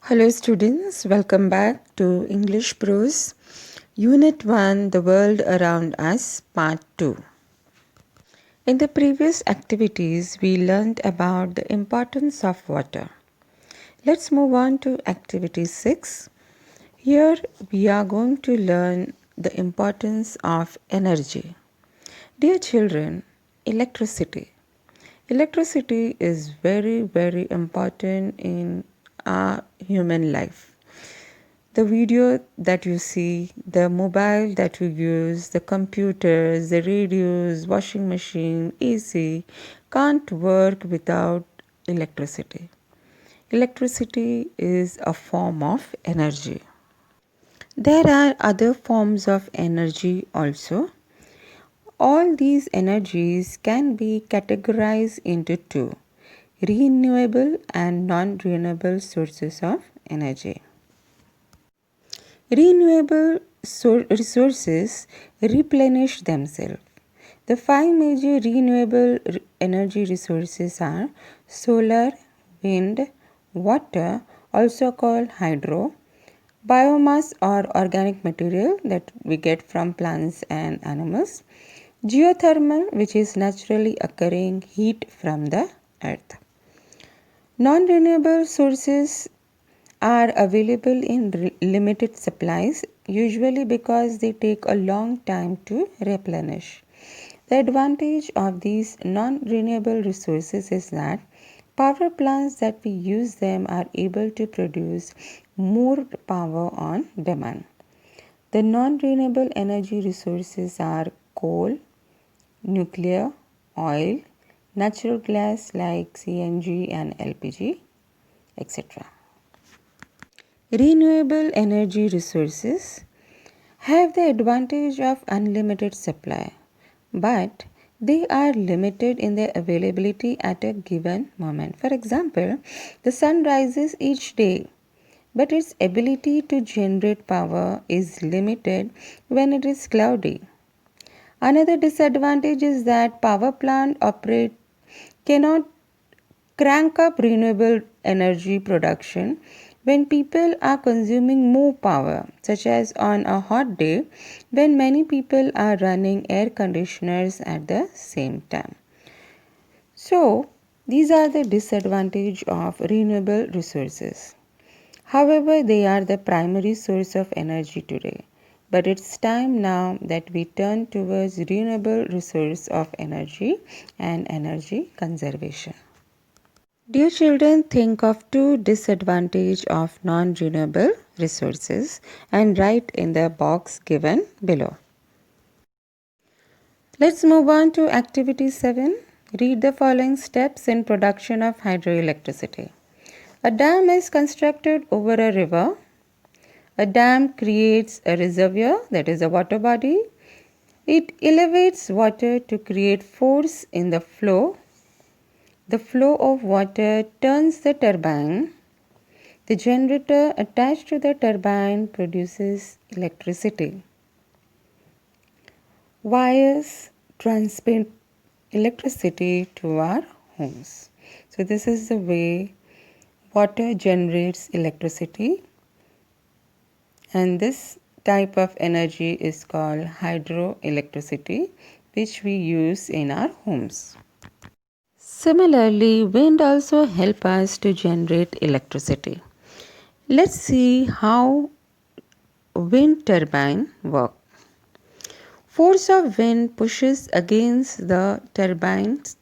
Hello students, welcome back to English Prose, Unit 1, The World Around Us, Part 2. In the previous activities, we learned about the importance of water. Let's move on to Activity 6. Here we are going to learn the importance of energy. Dear children, electricity. Electricity is very important in our human life. The video that you see, the mobile that you use, the computers, the radios, washing machine, AC can't work without electricity. Electricity is a form of energy. There are other forms of energy also. All these energies can be categorized into two: renewable and non-renewable sources of energy. Renewable resources replenish themselves. The five major renewable energy resources are solar, wind, water, also called hydro, biomass or organic material that we get from plants and animals, geothermal, which is naturally occurring heat from the earth. Non-renewable sources are available in limited supplies, usually because they take a long time to replenish. The advantage of these non-renewable resources is that power plants that we use them are able to produce more power on demand. The non-renewable energy resources are coal, nuclear, oil, natural gas like CNG and LPG, etc. Renewable energy resources have the advantage of unlimited supply, but they are limited in their availability at a given moment. For example, the sun rises each day, but its ability to generate power is limited when it is cloudy. Another disadvantage is that power plant cannot crank up renewable energy production when people are consuming more power, such as on a hot day when many people are running air conditioners at the same time. So, these are the disadvantages of renewable resources. However, they are the primary source of energy today. But it's time now that we turn towards renewable resource of energy and energy conservation. Dear children, think of two disadvantages of non-renewable resources and write in the box given below. Let's move on to activity 7. Read the following steps in production of hydroelectricity. A dam is constructed over a river. A dam creates a reservoir, that is a water body. It elevates water to create force in the flow. The flow of water turns the turbine. The generator attached to the turbine produces electricity. Wires transmit electricity to our homes. So this is the way water generates electricity, and this type of energy is called hydroelectricity, which we use in our homes. Similarly, wind also helps us to generate electricity. Let's see how wind turbine work. Force of wind pushes against the turbine's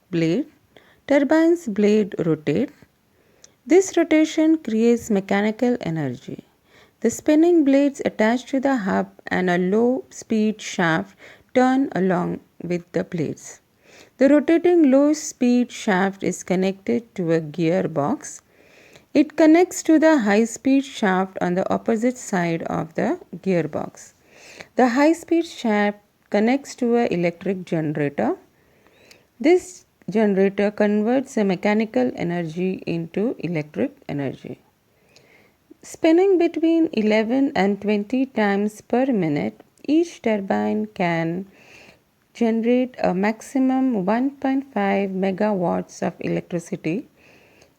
blade. Turbine's blade rotate. This rotation creates mechanical energy. The spinning blades attached to the hub and a low-speed shaft turn along with the blades. The rotating low-speed shaft is connected to a gearbox. It connects to the high-speed shaft on the opposite side of the gearbox. The high-speed shaft connects to an electric generator. This generator converts the mechanical energy into electric energy. Spinning between 11 and 20 times per minute, each turbine can generate a maximum 1.5 megawatts of electricity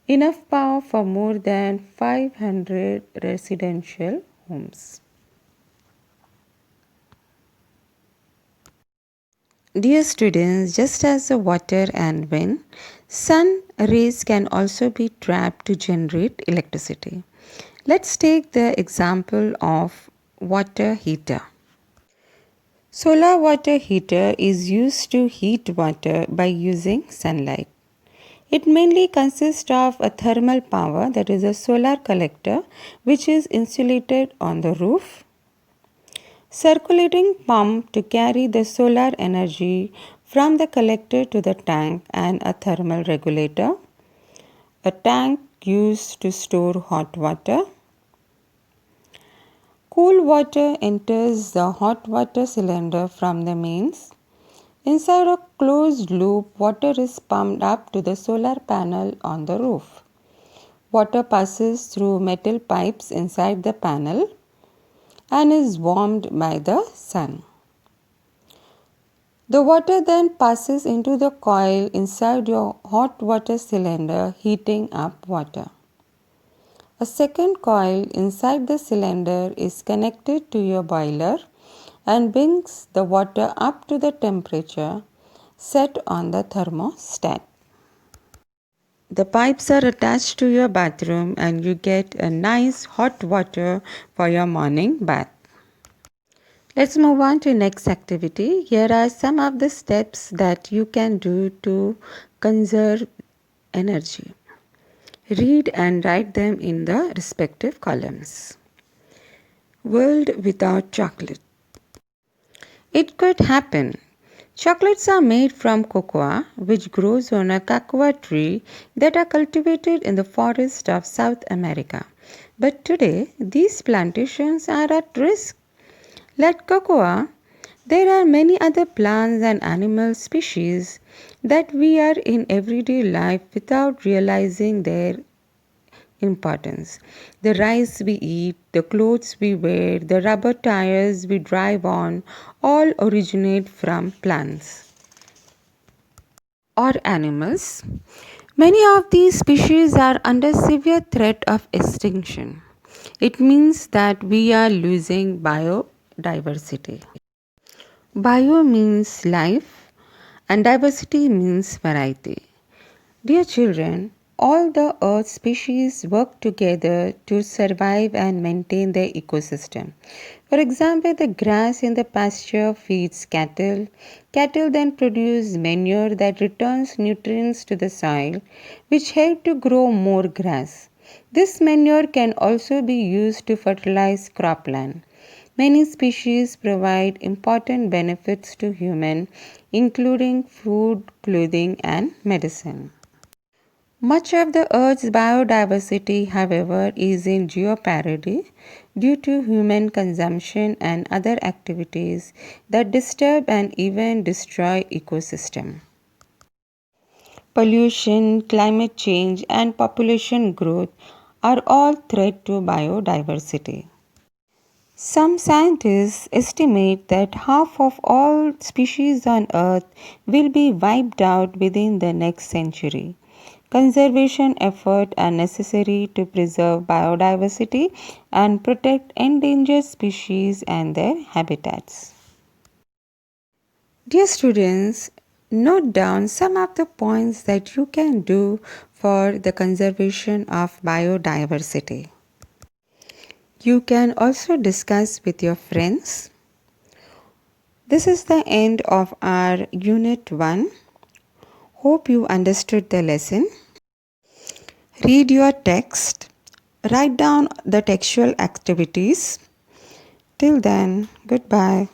enough power for more than 500 residential homes. Dear students, just as the water and wind, sun rays can also be trapped to generate electricity. Let's take the example of water heater. Solar water heater is used to heat water by using sunlight. It mainly consists of a thermal power, that is a solar collector, which is insulated on the roof, circulating pump to carry the solar energy from the collector to the tank, and a thermal regulator, a tank used to store hot water. Cool water enters the hot water cylinder from the mains. Inside a closed loop, water is pumped up to the solar panel on the roof. Water passes through metal pipes inside the panel and is warmed by the sun. The water then passes into the coil inside your hot water cylinder, heating up water. A second coil inside the cylinder is connected to your boiler and brings the water up to the temperature set on the thermostat. The pipes are attached to your bathroom and you get a nice hot water for your morning bath. Let's move on to next activity. Here are some of the steps that you can do to conserve energy. Read and write them in the respective columns. World without chocolate. It could happen. Chocolates are made from cocoa, which grows on a cocoa tree that are cultivated in the forest of South America. But today, these plantations are at risk. Like cocoa, there are many other plants and animal species that we are in everyday life without realizing their importance. The rice we eat, the clothes we wear, the rubber tires we drive on all originate from plants or animals. Many of these species are under severe threat of extinction. It means that we are losing biodiversity. Bio means life and diversity means variety. Dear children, all the earth species work together to survive and maintain their ecosystem. For example, the grass in the pasture feeds cattle. Cattle then produce manure that returns nutrients to the soil, which help to grow more grass. This manure can also be used to fertilize cropland. Many species provide important benefits to humans, including food, clothing, and medicine. Much of the Earth's biodiversity, however, is in jeopardy due to human consumption and other activities that disturb and even destroy ecosystem. Pollution, climate change, and population growth are all threats to biodiversity. Some scientists estimate that half of all species on Earth will be wiped out within the next century. Conservation efforts are necessary to preserve biodiversity and protect endangered species and their habitats. Dear students, note down some of the points that you can do for the conservation of biodiversity. You can also discuss with your friends. This is the end of our Unit 1. Hope you understood the lesson. Read your text. Write down the textual activities. Till then, goodbye.